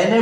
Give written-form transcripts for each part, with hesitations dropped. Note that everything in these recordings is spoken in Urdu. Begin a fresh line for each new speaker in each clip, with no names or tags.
NA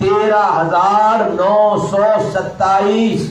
13,927।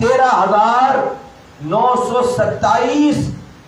13,927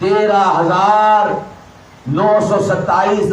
13,927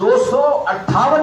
258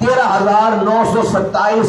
13,927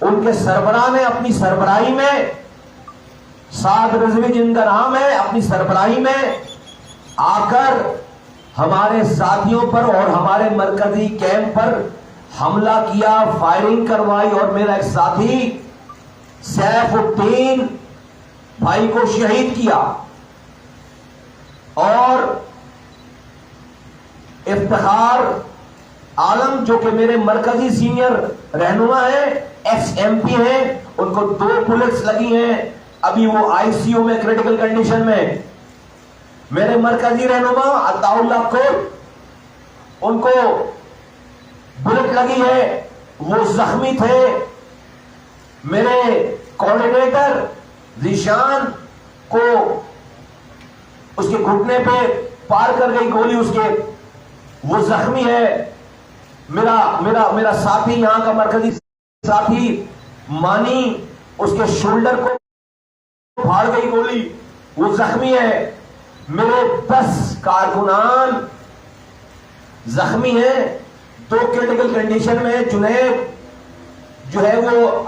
ان کے سربراہ نے اپنی سربراہی میں، سعد رضوی جن کا نام ہے، اپنی سربراہی میں آ کر ہمارے ساتھیوں پر اور ہمارے مرکزی کیمپ پر حملہ کیا، فائرنگ کروائی، اور میرا ایک ساتھی سیف الدین بھائی کو شہید کیا۔ اور افتخار عالم جو کہ میرے مرکزی سینئر رہنما ہیں، ایکس ایم پی ہیں، ان کو 2 بلٹس لگی ہیں، ابھی وہ آئی سی یو میں کریٹیکل کنڈیشن میں۔ میرے مرکزی رہنما عطا اللہ کو ان کو بلٹ لگی ہے، وہ زخمی تھے۔ میرے کوآرڈینیٹر ذیشان کو اس کے گھٹنے پہ پار کر گئی گولی، اس کے وہ زخمی ہے۔ میرا ساتھی یہاں کا مرکزی ساتھی مانی، اس کے شولڈر کو پھاڑ گئی گولی، وہ زخمی ہے۔ میرے 10 کارکنان زخمی ہیں، 2 کریٹیکل کنڈیشن میں۔ جنید جو ہے وہ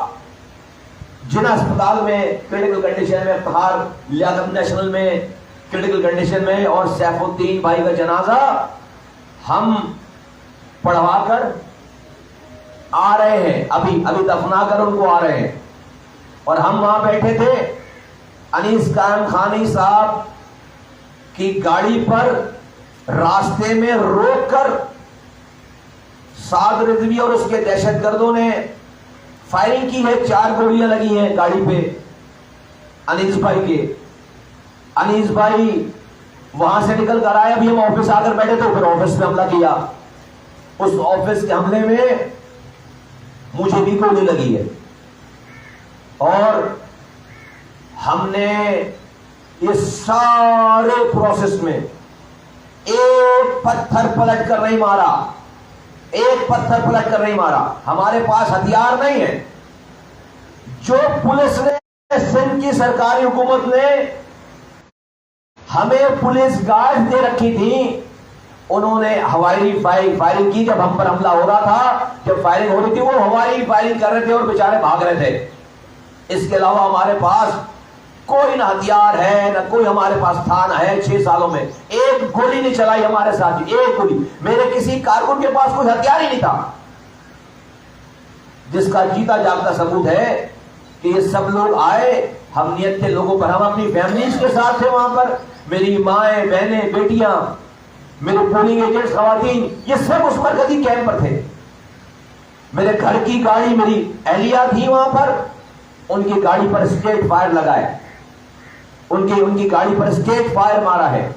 جنا اسپتال میں کریٹیکل کنڈیشن میں، افتخار لیاقت نیشنل میں کریٹیکل کنڈیشن میں، اور سیف الدین بھائی کا جنازہ ہم پڑھوا کر آ رہے ہیں، ابھی دفنا کر ان کو آ رہے ہیں۔ اور ہم وہاں بیٹھے تھے، انیس قائم خانی صاحب کی گاڑی پر راستے میں روک کر سعد رضوی اور اس کے دہشت گردوں نے فائرنگ کی ہے، 4 گولیاں لگی ہیں گاڑی پہ انیس بھائی کے۔ انیس بھائی وہاں سے نکل کر آئے، ابھی ہم آفس آ کر بیٹھے تھے، پھر آفس پہ حملہ کیا۔ اس آفس کے حملے میں مجھے بھی گولی لگی ہے، اور ہم نے اس سارے پروسیس میں ایک پتھر پلٹ کر نہیں مارا، ایک پتھر پلٹ کر نہیں مارا۔ ہمارے پاس ہتھیار نہیں ہے۔ جو پولیس نے، سندھ کی سرکاری حکومت نے ہمیں پولیس گارڈ دے رکھی تھی، انہوں نے ہوائی فائرنگ کی۔ جب ہم پر حملہ ہو رہا تھا، جب فائرنگ ہو رہی تھی، وہ ہوائی فائرنگ کر رہے تھے اور بیچارے بھاگ رہے تھے۔ اس کے علاوہ ہمارے پاس کوئی نہ ہتھیار ہے، نہ کوئی ہمارے پاس تھا، نہ ہے۔ 6 سالوں میں ایک گولی نہیں چلائی ہمارے ساتھ، ایک گولی۔ میرے کسی کارکن کے پاس کوئی ہتھیار ہی نہیں تھا، جس کا جیتا جاگتا ثبوت ہے کہ یہ سب لوگ آئے، ہم نیت تھے لوگوں پر، ہم اپنی فیملیز کے ساتھ تھے وہاں پر، میری مائیں، بہنیں، بیٹیاں، میرے پولنگ ایجنٹس، خواتین، یہ سب اس مرکزی کیمپ پر تھے۔ میرے گھر کی گاڑی، میری اہلیہ تھی وہاں پر، ان کی گاڑی پر اسٹریٹ فائر لگائے، ان کی گاڑی پر اسٹریٹ فائر مارا ہے۔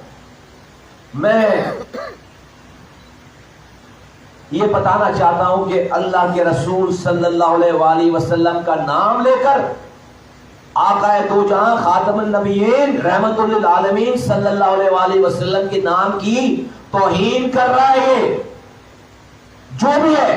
میں یہ بتانا چاہتا ہوں کہ اللہ کے رسول صلی اللہ علیہ وآلہ وسلم کا نام لے کر آقا دو جہاں خاتم النبیین رحمت للعالمین صلی اللہ علیہ وآلہ وسلم کے نام کی توہین کر رہا ہے۔ یہ جو بھی ہے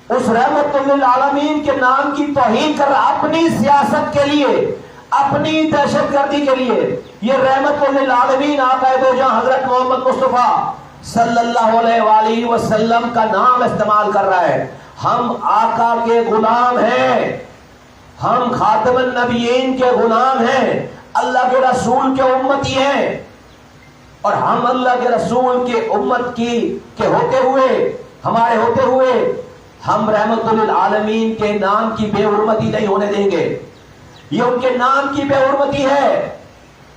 اس رحمت للعالمین کے نام کی توہین کر رہا، اپنی سیاست کے لیے، اپنی دہشت گردی کے لیے۔ یہ رحمت للعالمین آقا دو جہاں حضرت محمد مصطفیٰ صلی اللہ علیہ وآلہ وسلم کا نام استعمال کر رہا ہے۔ ہم آقا کے غلام ہیں، ہم خاتم النبیین کے غلام ہیں، اللہ کے رسول کے امتی ہیں، اور ہم اللہ کے رسول کے امت کے ہوتے ہوئے، ہمارے ہوتے ہوئے ہم رحمت للعالمین کے نام کی بے حرمتی نہیں ہونے دیں گے۔ یہ ان کے نام کی بے حرمتی ہے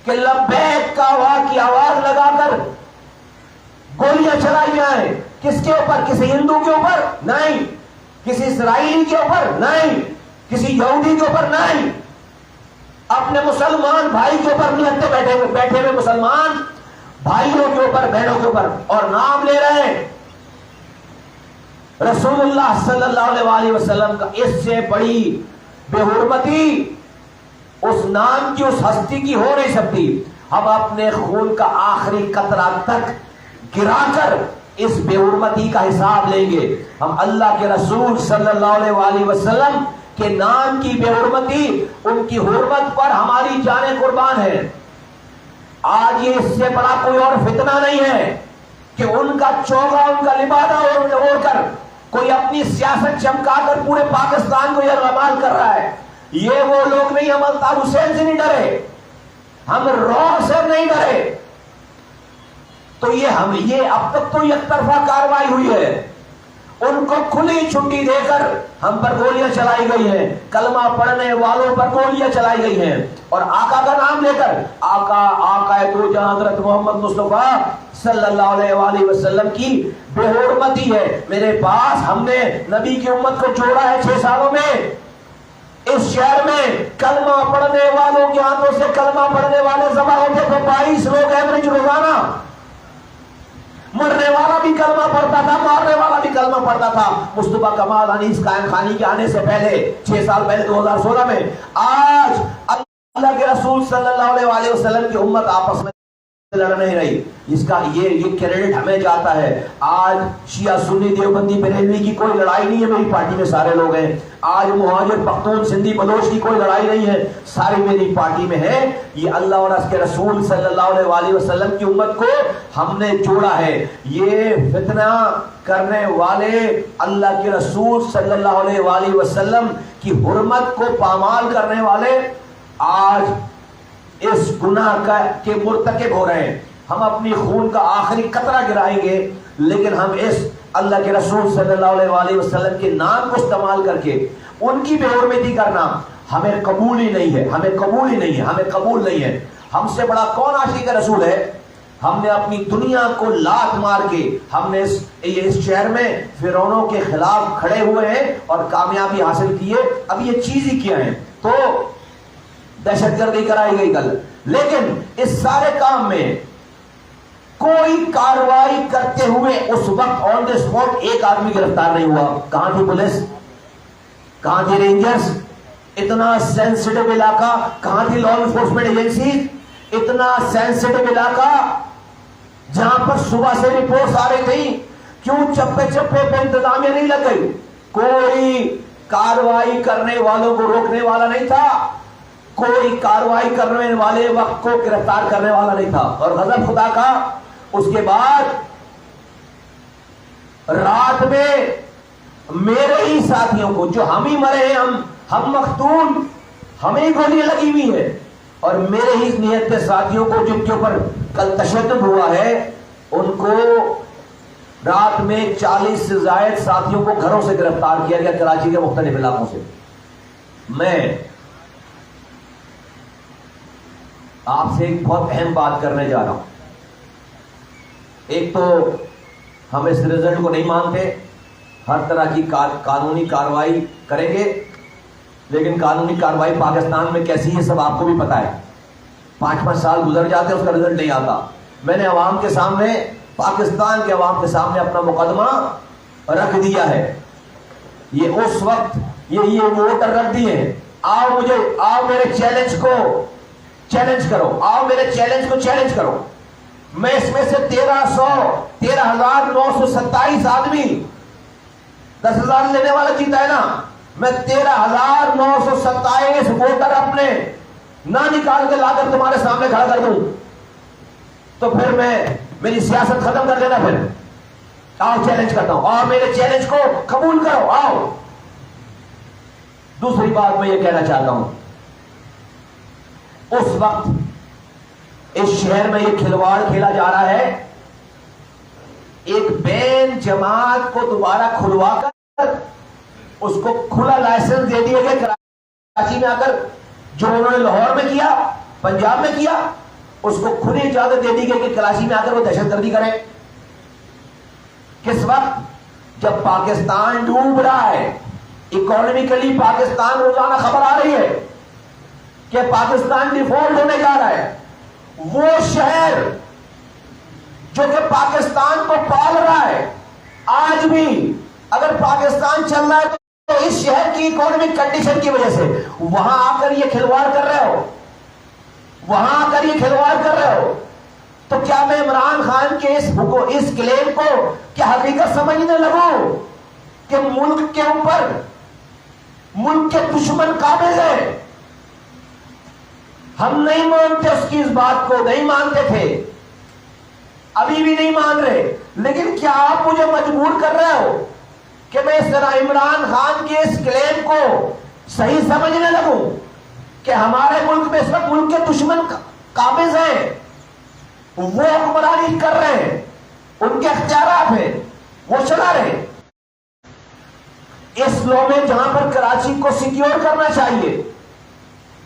کہ لبیک کا کی آواز لگا کر گولیاں چلائی جائیں۔ کس کے اوپر؟ کسی ہندو کے اوپر نہیں، کسی اسرائیلی کے اوپر نہیں، کسی یہودی کے اوپر نہیں، اپنے مسلمان بھائی کے اوپر نیت بیٹھے ہوئے مسلمان بھائیوں کے اوپر، بہنوں کے اوپر، اور نام لے رہے ہیں رسول اللہ صلی اللہ علیہ وآلہ وسلم کا۔ اس سے بڑی بے حرمتی اس نام کی، اس ہستی کی ہو نہیں سکتی۔ ہم اپنے خون کا آخری قطرہ تک گرا کر اس بے حرمتی کا حساب لیں گے۔ ہم اللہ کے رسول صلی اللہ علیہ وآلہ وسلم کے نام کی بے حرمتی، ان کی حرمت پر ہماری جانیں قربان ہے۔ آج یہ اس سے بڑا کوئی اور فتنہ نہیں ہے کہ ان کا چوگا، ان کا لبادہ اوڑھ کر کوئی اپنی سیاست چمکا کر پورے پاکستان کو یرغمال کر رہا ہے. یہ وہ لوگ نہیں. ہم الطاف حسین سے نہیں ڈرے, ہم روح سے نہیں ڈرے. تو یہ اب تک تو یک طرفہ کاروائی ہوئی ہے. ان کو کھلی چھٹی دے کر ہم پر گولیاں چلائی گئی ہیں, کلمہ پڑھنے والوں پر گولیاں چلائی گئی ہیں, اور آقا کا نام لے کر آقا تو جہاں حضرت محمد مصطفیٰ صلی اللہ علیہ وآلہ وسلم کی بے حرمتی ہے. میرے پاس ہم نے نبی کی امت کو جوڑا ہے 6 سالوں میں. اس شہر میں کلمہ پڑھنے والوں کے ہاتھوں سے کلمہ پڑھنے والے ذبح ہوتے تھے 22 لوگ ایوریج روزانہ. مرنے والا بھی کلمہ پڑھتا تھا, مارنے والا بھی کلمہ پڑھتا تھا. مصطفیٰ کمال انیس قائم خانی کے آنے سے پہلے 6 سال پہلے 2016 میں آج اللہ کے رسول صلی اللہ علیہ وآلہ وسلم کی امت آپس میں لڑ نہیں رہی. اس کا یہ کریڈٹ ہمیں جاتا ہے. آج شیعہ سنی دیوبندی بریلوی کی کوئی لڑائی نہیں ہے, میری پارٹی میں سارے لوگ ہیں. آج مہاجر پختون سندھی بلوچ کی کوئی لڑائی نہیں ہے, ساری میری پارٹی میں ہے. یہ اللہ اور اس کے رسول صلی اللہ علیہ وآلہ وسلم کی امت کو ہم نے جوڑا ہے. یہ فتنہ کرنے والے اللہ کے رسول صلی اللہ علیہ وآلہ وسلم کی حرمت کو پامال کرنے والے آج اس گناہ کے مرتکب ہو رہے ہیں. ہم اپنی خون کا آخری قطرہ گرائیں گے, لیکن ہم اس اللہ کے رسول صلی اللہ علیہ وآلہ وسلم کے نام کو استعمال کر کے ان کی بے حرمتی کرنا ہمیں قبول ہی نہیں ہے. ہمیں قبول نہیں ہے. ہم سے بڑا کون عاشق رسول ہے؟ ہم نے اپنی دنیا کو لات مار کے ہم نے اس شہر میں فرعونوں کے خلاف کھڑے ہوئے ہیں اور کامیابی حاصل کی ہے. اب یہ چیز ہی کیا ہے تو دہشت گردی کرائی گئی کل, لیکن اس سارے کام میں کوئی کاروائی کرتے ہوئے اس وقت آن دی اسپاٹ ایک آدمی گرفتار نہیں ہوا. کہاں تھی پولیس؟ کہاں تھی رینجرز؟ اتنا سینسٹیو علاقہ کہاں تھی لا انفورسمنٹ ایجنسی؟ اتنا سینسٹیو علاقہ جہاں پر صبح سے رپورٹس آ رہی تھی, کیوں چپے چپے پہ انتظامیہ نہیں لگ گئی؟ کوئی کاروائی کرنے والوں کو روکنے والا نہیں تھا, کوئی کاروائی کرنے والے وقت کو گرفتار کرنے والا نہیں تھا. اور غضب خدا کا اس کے بعد رات میں میرے ہی ساتھیوں کو, جو ہم ہی مرے ہیں, ہم مختون, ہمیں ہی گولیاں لگی ہوئی ہے, اور میرے ہی نیت کے ساتھیوں کو جن کے اوپر کل تشدد ہوا ہے ان کو رات میں 40 سے زائد ساتھیوں کو گھروں سے گرفتار کیا گیا کراچی کے مختلف علاقوں سے. میں آپ سے ایک بہت اہم بات کرنے جا رہا ہوں. ایک تو ہم اس رزلٹ کو نہیں مانتے, ہر طرح کی قانونی کاروائی کریں گے, لیکن قانونی کاروائی پاکستان میں کیسی ہے سب آپ کو بھی پتا ہے. 5 سال گزر جاتے ہیں, اس کا رزلٹ نہیں آتا. میں نے عوام کے سامنے, پاکستان کے عوام کے سامنے اپنا مقدمہ رکھ دیا ہے. یہ اس وقت یہ ووٹر رکھ دیے, آؤ میرے چیلنج کو چیلنج کرو, آؤ میرے چیلنج کو چیلنج کرو. میں اس میں سے 13,927 آدمی, 10,000 لینے والا جیتا ہے نا, میں 13,927 ووٹر اپنے نہ نکال کے لا کر تمہارے سامنے کھڑا کر دوں تو پھر میری سیاست ختم کر دینا. پھر آؤ چیلنج کرتا ہوں, اور میرے چیلنج کو قبول کرو, آؤ. دوسری بات میں یہ کہنا چاہتا ہوں, اس وقت اس شہر میں یہ کھلواڑ کھیلا جا رہا ہے. ایک بین جماعت کو دوبارہ کھلوا کر اس کو کھلا لائسنس دے دیا گیا کراچی میں آ کر, جو انہوں نے لاہور میں کیا, پنجاب میں کیا, اس کو کھلی اجازت دے دی گئی کہ کراچی میں آ کر وہ دہشت گردی کریں. کس وقت؟ جب پاکستان ڈوب رہا ہے, اکانومیکلی پاکستان روزانہ خبر آ رہی ہے کہ پاکستان ڈیفالٹ ہونے جا رہا ہے. وہ شہر جو کہ پاکستان کو پال رہا ہے, آج بھی اگر پاکستان چل رہا ہے تو اس شہر کی اکانومک کنڈیشن کی وجہ سے وہاں آ کر یہ کھلواڑ کر رہے ہو, وہاں آ کر یہ کھلواڑ کر رہے ہو. تو کیا میں عمران خان کے اس کلیم کو کیا حقیقت سمجھنے لگوں کہ ملک کے اوپر ملک کے دشمن قابض ہے؟ ہم نہیں مانتے اس کی, اس بات کو نہیں مانتے تھے, ابھی بھی نہیں مان رہے, لیکن کیا آپ مجھے مجبور کر رہے ہو کہ میں اس طرح عمران خان کے اس کلیم کو صحیح سمجھنے لگوں کہ ہمارے ملک میں اس وقت ملک کے دشمن قابض ہیں، وہ حکمرانی کر رہے ہیں، ان کے اختیارات ہیں، وہ چلا رہے ہیں۔ اس لو میں جہاں پر کراچی کو سیکیور کرنا چاہیے،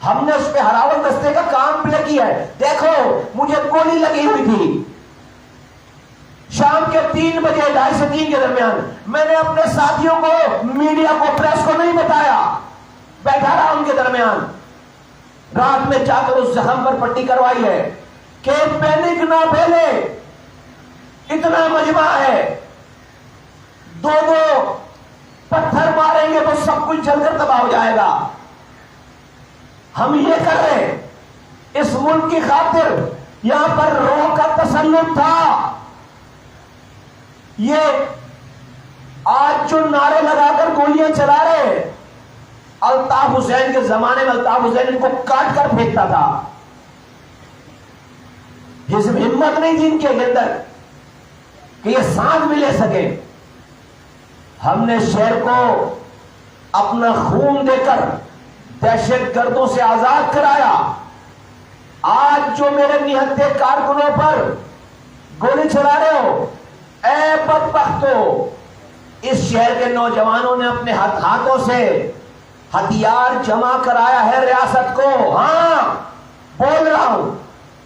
ہم نے اس پہ ہراول دستے کا کام پلے کیا ہے۔ دیکھو مجھے گولی لگی ہوئی تھی شام کے 3 بجے، 2:30 سے 3 کے درمیان، میں نے اپنے ساتھیوں کو، میڈیا کو، پریس کو نہیں بتایا، بیٹھا رہا ان کے درمیان، رات میں جا کر اس زخم پر پٹی کروائی ہے کہ پینک نہ پھیلے، اتنا مجمع ہے، 2 پتھر ماریں گے تو سب کچھ جل کر تباہ ہو جائے گا۔ ہم یہ کر رہے ہیں اس ملک کی خاطر، یہاں پر روح کا تسلط تھا۔ یہ آج جو نعرے لگا کر گولیاں چلا رہے ہیں، الطاف حسین کے زمانے میں الطاف حسین ان کو کاٹ کر پھینکتا تھا۔ ہمت نہیں تھی ان کے اندر کہ یہ سانس بھی لے سکے۔ ہم نے شہر کو اپنا خون دے کر دہشت گردوں سے آزاد کرایا۔ آج جو میرے نہتے کارکنوں پر گولی چلا رہے ہو، اے بدبختو، اس شہر کے نوجوانوں نے اپنے ہاتھوں سے ہتھیار جمع کرایا ہے ریاست کو۔ ہاں بول رہا ہوں،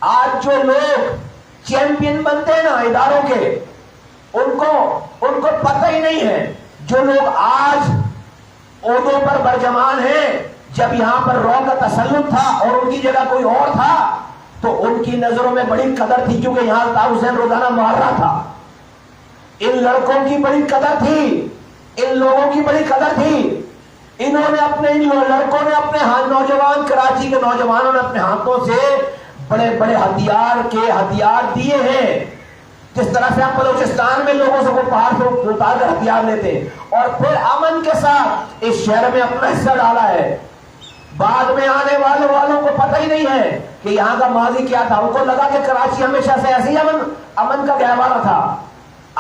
آج جو لوگ چیمپئن بنتے ہیں نا اداروں کے، ان کو پتہ ہی نہیں ہے، جو لوگ آج عہدوں پر برجمان ہیں، جب یہاں پر رو کا تسلط تھا اور ان کی جگہ کوئی اور تھا تو ان کی نظروں میں بڑی قدر تھی، کیونکہ یہاں الطاف حسین روزانہ مار رہا تھا۔ ان لڑکوں کی بڑی قدر تھی، ان لوگوں کی بڑی قدر تھی۔ انہوں نے ان لڑکوں نے اپنے نوجوان، کراچی کے نوجوانوں نے اپنے ہاتھوں سے بڑے بڑے ہتھیار دیے ہیں، جس طرح سے آپ بلوچستان میں لوگوں سے پہاڑ سے اتار کر ہتھیار لیتے ہیں، اور پھر امن کے ساتھ اس شہر میں اپنا حصہ ڈالا ہے۔ بعد میں آنے والوں کو پتہ ہی نہیں ہے کہ یہاں کا ماضی کیا تھا۔ ان کو لگا کہ کراچی ہمیشہ سے ایسے ہی امن کا گہوارہ تھا۔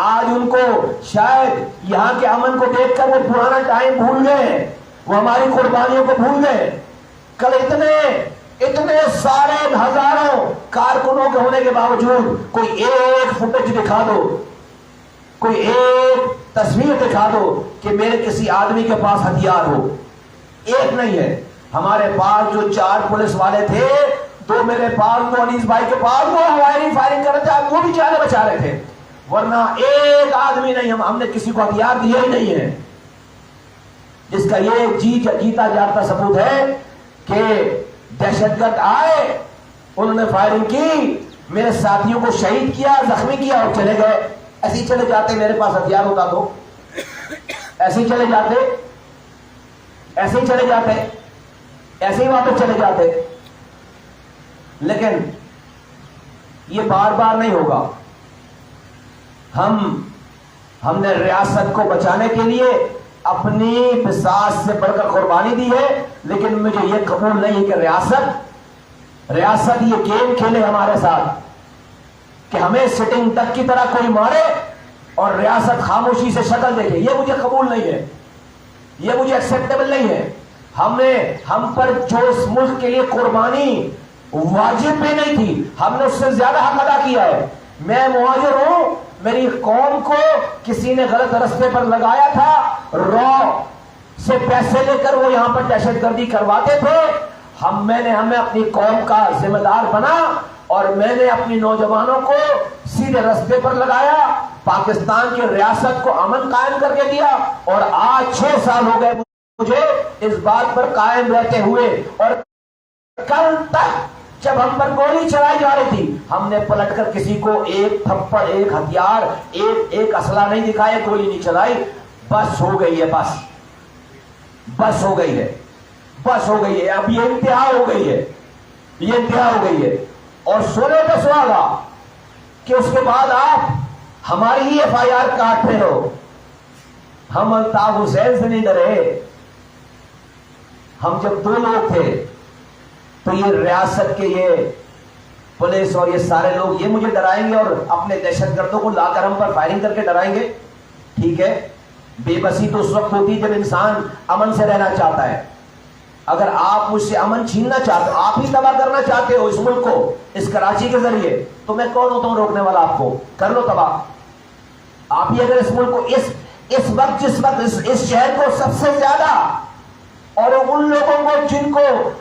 آج ان کو شاید یہاں کے امن کو دیکھ کر وہ پرانا ٹائم بھول گئے، وہ ہماری قربانیوں کو بھول گئے۔ کل اتنے سارے ہزاروں کارکنوں کے ہونے کے باوجود کوئی ایک فوٹیج دکھا دو، کوئی ایک تصویر دکھا دو کہ میرے کسی آدمی کے پاس ہتھیار ہو، ایک نہیں ہے۔ ہمارے پاس جو 4 پولیس والے تھے، 2 میرے پاس، 2 انیس بھائی کے پاس، وہ ہوائی فائرنگ کر رہے تھے، وہ بھی جانے بچا رہے تھے، ورنہ ایک آدمی نہیں، ہم نے کسی کو ہتھیار دیا ہی نہیں ہے۔ جس کا یہ جیتا جاتا ثبوت ہے کہ دہشت گرد آئے، انہوں نے فائرنگ کی، میرے ساتھیوں کو شہید کیا، زخمی کیا اور چلے گئے۔ ایسے ہی چلے جاتے، میرے پاس ہتھیار ہوتا تو ایسے ہی چلے جاتے، ایسے ہی چلے جاتے، ایسے ہی واپس چلے جاتے۔ لیکن یہ بار بار نہیں ہوگا۔ ہم نے ریاست کو بچانے کے لیے اپنی بساط سے بڑھ کر قربانی دی ہے، لیکن مجھے یہ قبول نہیں کہ ریاست یہ گیم کھیلے ہمارے ساتھ کہ ہمیں سٹنگ ڈک کی طرح کوئی مارے اور ریاست خاموشی سے شکل دیکھے۔ یہ مجھے قبول نہیں ہے، یہ مجھے ایکسیپٹیبل نہیں ہے۔ ہم پر جو اس ملک کے لیے قربانی واجب بھی نہیں تھی، ہم نے اس سے زیادہ حق ادا کیا ہے۔ میں مہاجر ہوں، میری قوم کو کسی نے غلط رستے پر لگایا تھا، رو سے پیسے لے کر وہ یہاں پر دہشت گردی کرواتے تھے۔ ہمیں اپنی قوم کا ذمہ دار بنا اور میں نے اپنی نوجوانوں کو سیدھے رستے پر لگایا، پاکستان کی ریاست کو امن قائم کر کے دیا، اور آج 6 سال ہو گئے مجھے اس بات پر قائم رہتے ہوئے۔ اور کل تک جب ہم پر گولی چلائی جا رہی تھی، ہم نے پلٹ کر کسی کو ایک تھپڑ، ایک ہتھیار، ایک اسلحہ نہیں دکھایا، گولی نہیں چلائی۔ بس ہو گئی ہے، بس ہو گئی ہے، بس ہو گئی ہے۔ اب یہ انتہا ہو گئی ہے، یہ انتہا ہو گئی ہے۔ اور سونے پہ سہاگا کہ اس کے بعد آپ ہماری ہی FIR کاٹتے ہو۔ ہم الطاف حسین سے نہیں ڈرے، ہم جب 2 لوگ تھے تو یہ ریاست کے یہ پولیس اور یہ سارے لوگ یہ مجھے ڈرائیں گے اور اپنے دہشت گردوں کو لا کر ہم پر فائرنگ کر کے ڈرائیں گے؟ ٹھیک ہے، بے بسی تو اس وقت ہوتی ہے جب انسان امن سے رہنا چاہتا ہے. اگر آپ مجھ سے امن چھیننا چاہتے ہو, آپ ہی تباہ کرنا چاہتے ہو اس ملک کو اس کراچی کے ذریعے, تو میں کون ہوتا ہوں روکنے والا آپ کو؟ کر لو تباہ. آپ ہی اگر اس ملک کو اس وقت جس وقت اس شہر کو سب سے زیادہ اور ان لوگوں کو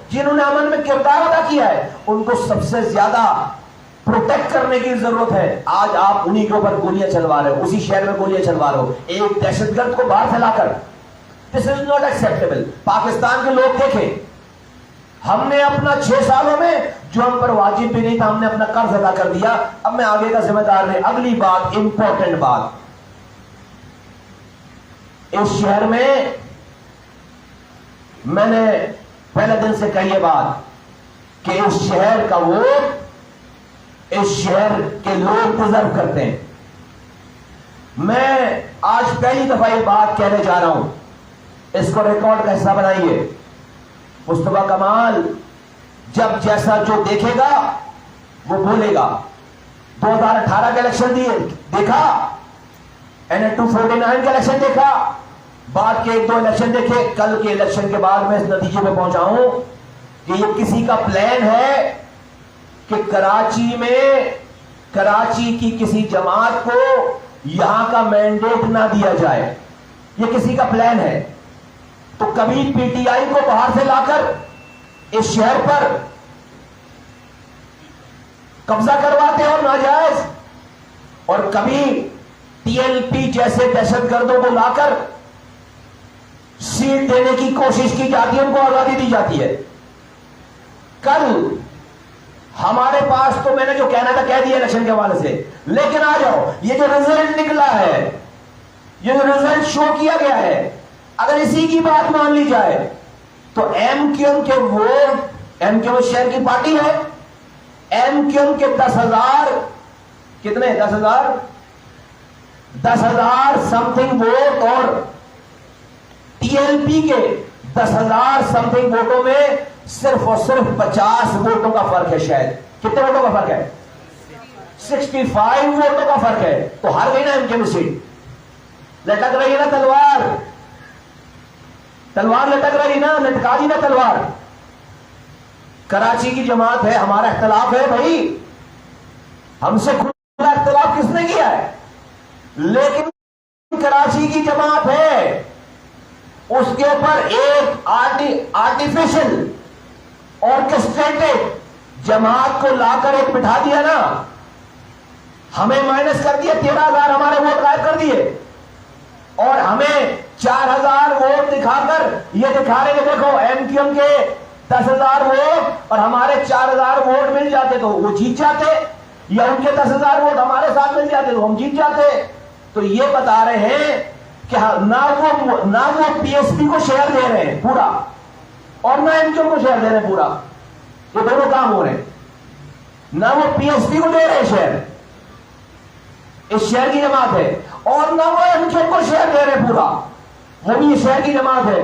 جنہوں نے امن میں کردار ادا کیا ہے ان کو سب سے زیادہ پروٹیکٹ کرنے کی ضرورت ہے, آج آپ انہی کے اوپر گولیاں چلوا رہے ہو, اسی شہر میں گولیاں چلوا رہے ہو ایک دہشت گرد کو باہر پھیلا کر. دس از ناٹ ایکسیپٹیبل. پاکستان کے لوگ دیکھیں, ہم نے اپنا 6 سالوں میں جو ہم پر واجب بھی نہیں تھا ہم نے اپنا قرض ادا کر دیا, اب میں آگے کا ذمہ دار نہیں. اگلی بات, امپورٹنٹ بات, اس شہر میں نے پہلے دن سے کہی یہ بات کہ اس شہر کا ووٹ اس شہر کے لوگ ڈیزرو کرتے ہیں. میں آج پہلی دفعہ یہ بات کہنے جا رہا ہوں, اس کو ریکارڈ کا حصہ بنائیے. مصطفیٰ کمال جب جیسا جو دیکھے گا وہ بولے گا. 2018 کا الیکشن دیکھا, NA-249 کا الیکشن دیکھا, بعد کے 1-2 الیکشن دیکھے, کل کے الیکشن کے بعد میں اس نتیجے پہ پہنچا ہوں کہ یہ کسی کا پلان ہے کہ کراچی کی کسی جماعت کو یہاں کا مینڈیٹ نہ دیا جائے. یہ کسی کا پلان ہے. تو کبھی پی ٹی آئی کو باہر سے لا کر اس شہر پر قبضہ کرواتے اور ناجائز, اور کبھی TLP جیسے دہشت گردوں کو لا کر سیٹ دینے کی کوشش کی جاتی ہے, ان کو آزادی دی جاتی ہے. کل ہمارے پاس تو میں نے جو کہنا تھا کہہ دیا الیکشن کے حوالے سے, لیکن آ جاؤ, یہ جو رزلٹ نکلا ہے, یہ جو رزلٹ شو کیا گیا ہے, اگر اسی کی بات مان لی جائے تو ایم کیو ایم کے ووٹ, ایم کیو ایم شہر کی پارٹی ہے, ایم کیو ایم کے 10,000 کتنے 10,000 سم تھنگ ووٹ اور TLP کے 10,000 سم تھنگ ووٹوں میں صرف اور صرف 50 ووٹوں کا فرق ہے. شاید کتنے ووٹوں کا فرق ہے؟ 65 ووٹوں کا فرق ہے. تو ہار گئی نا ایم کیو ایم سیٹ. لٹک رہی ہے نا تلوار لٹک رہی نا, لٹکا دی نا تلوار. کراچی کی جماعت ہے, ہمارا اختلاف ہے بھائی, ہم سے کھلا اختلاف کس نے کیا ہے, لیکن کراچی کی جماعت ہے, اس کے اوپر ایک آرٹیفیشل آرکسٹریٹڈ جماعت کو لا کر ایک بٹھا دیا نا, ہمیں مائنس کر دیا, 13,000 ہمارے ووٹ غائب کر دیے, اور ہمیں 4,000 ووٹ دکھا کر یہ دکھا رہے کہ دیکھو ایم کیو ایم کے 10,000 ووٹ اور ہمارے 4,000 ووٹ مل جاتے تو وہ جیت جاتے, یا ان کے 10,000 ووٹ ہمارے ساتھ مل جاتے تو ہم جیت جاتے. تو یہ بتا رہے ہیں کہ نہ وہ پی ایس پی کو شیئر دے رہے ہیں پورا, اور نہ ایم کیو ایم کو شیئر دے رہے ہیں پورا. یہ دونوں کام ہو رہے ہیں. نہ وہ پی ایس پی کو دے رہے ہیں شیئر, اس شہر کی جماعت ہے, اور نہ وہ ایم کیو ایم کو شیئر دے رہے پورا, وہ بھی اس شہر کی جماعت ہے.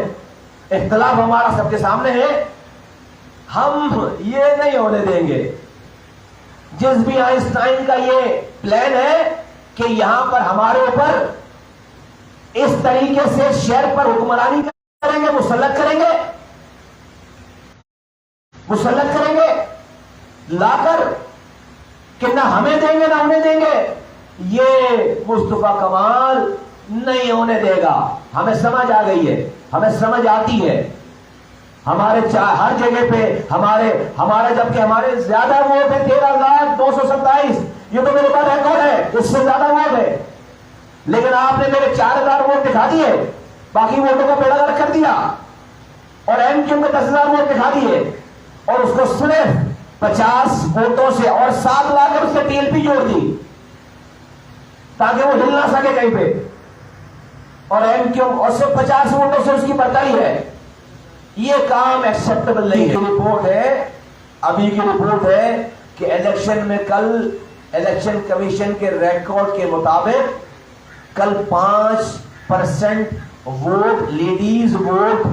اختلاف ہمارا سب کے سامنے ہے, ہم یہ نہیں ہونے دیں گے. جس بھی آئنسٹائن کا یہ پلان ہے کہ یہاں پر ہمارے اوپر اس طریقے سے شہر پر حکمرانی کریں گے, مسلط کریں گے لا کر, کہ نہ ہمیں دیں گے نہ انہیں دیں گے, یہ مصطفیٰ کمال نہیں ہونے دے گا. ہمیں سمجھ آ گئی ہے, ہمیں سمجھ آتی ہے. ہمارے ہر جگہ پہ ہمارے جبکہ ہمارے زیادہ ووٹ ہے 13,227, یہ تو میرے پاس ریکارڈ ہے, اس سے زیادہ ووٹ ہے, لیکن آپ نے میرے 4,000 ووٹ دکھا دیے, باقی ووٹوں کا بیڑا غرق کر دیا, اور ایم کیو ایم کو 10,000 ووٹ دکھا دیے, اور اس کو صرف 50 ووٹوں سے اور 7 لا کر اس سے TLP جوڑ دی تاکہ وہ ہل نہ سکے کہیں پہ, اور ایم کیو ایم اور صرف 50 ووٹوں سے اس کی برتری ہے. یہ کام ایکسپٹیبل نہیں ہے. رپورٹ ہے, ابھی کی رپورٹ ہے کہ الیکشن میں کل الیکشن کمیشن کے ریکارڈ کے مطابق کل 5% ووٹ لیڈیز ووٹ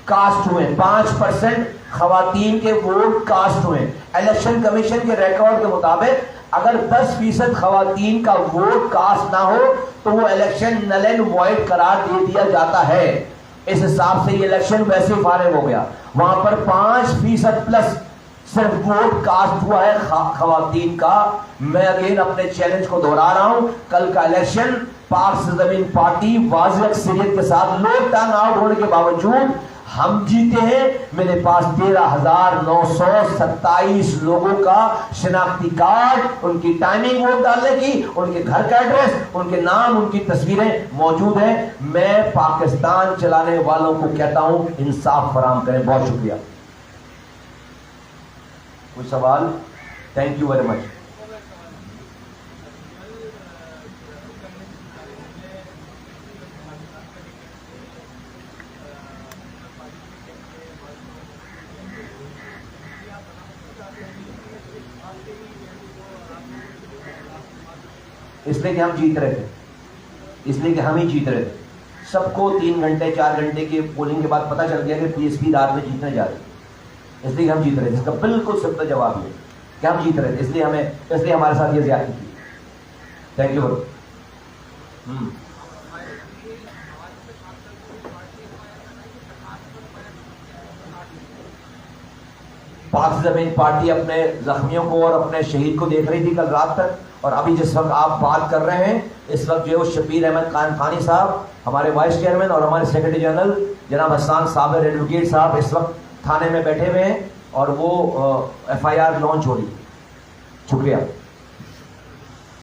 کاسٹ ہوئے, 5% خواتین کے ووٹ کاسٹ ہوئے. الیکشن کمیشن کے ریکارڈ کے مطابق اگر 10% خواتین کا ووٹ کاسٹ نہ ہو تو وہ الیکشن نل اینڈ وائڈ قرار دے دیا جاتا ہے. اس حساب سے یہ الیکشن ویسے فارغ ہو گیا. وہاں پر 5% پلس صرف ووٹ کاسٹ ہوا ہے خواتین کا. میں اگین اپنے چیلنج کو دہرا رہا ہوں, کل کا الیکشن پاک سرزمین پارٹی واضح اکثریت کے ساتھ لوگ ٹرن آؤٹ ہونے کے باوجود ہم جیتے ہیں. میرے پاس 13,927 لوگوں کا شناختی کارڈ, ان کی ٹائمنگ ووٹ ڈالنے کی, ان کے گھر کا ایڈریس, ان کے نام, ان کی تصویریں موجود ہیں. میں پاکستان چلانے والوں کو کہتا ہوں انصاف فراہم کریں. بہت شکریہ. کوئی سوال؟ Thank you very much. اس لیے کہ ہم جیت رہے تھے, اس لیے کہ ہم ہی جیت رہے تھے. سب کو 3 گھنٹے 4 گھنٹے کی پولنگ کے بعد پتہ چل گیا کہ پی ایس پی رات میں جیتنے جا رہے تھے. اس لیے کہ ہم جیت رہے تھے. اس کا بالکل سب کا جواب یہ کہ ہم جیت رہے تھے, اس لیے ہمارے ساتھ یہ زیادتی کی. Thank you. پاک زمین پارٹی اپنے زخمیوں کو اور اپنے شہید کو دیکھ رہی تھی کل رات تک, اور ابھی جس وقت آپ بات کر رہے ہیں اس وقت جو ہے وہ شبیر احمد خانی صاحب, ہمارے وائس چیئرمین, اور ہمارے سیکرٹری جنرل جناب حسان صابر ایڈوکیٹ صاحب اس وقت تھانے میں بیٹھے ہوئے ہیں اور وہ ایف آئی آر لانچ ہو رہی ہے. شکریہ.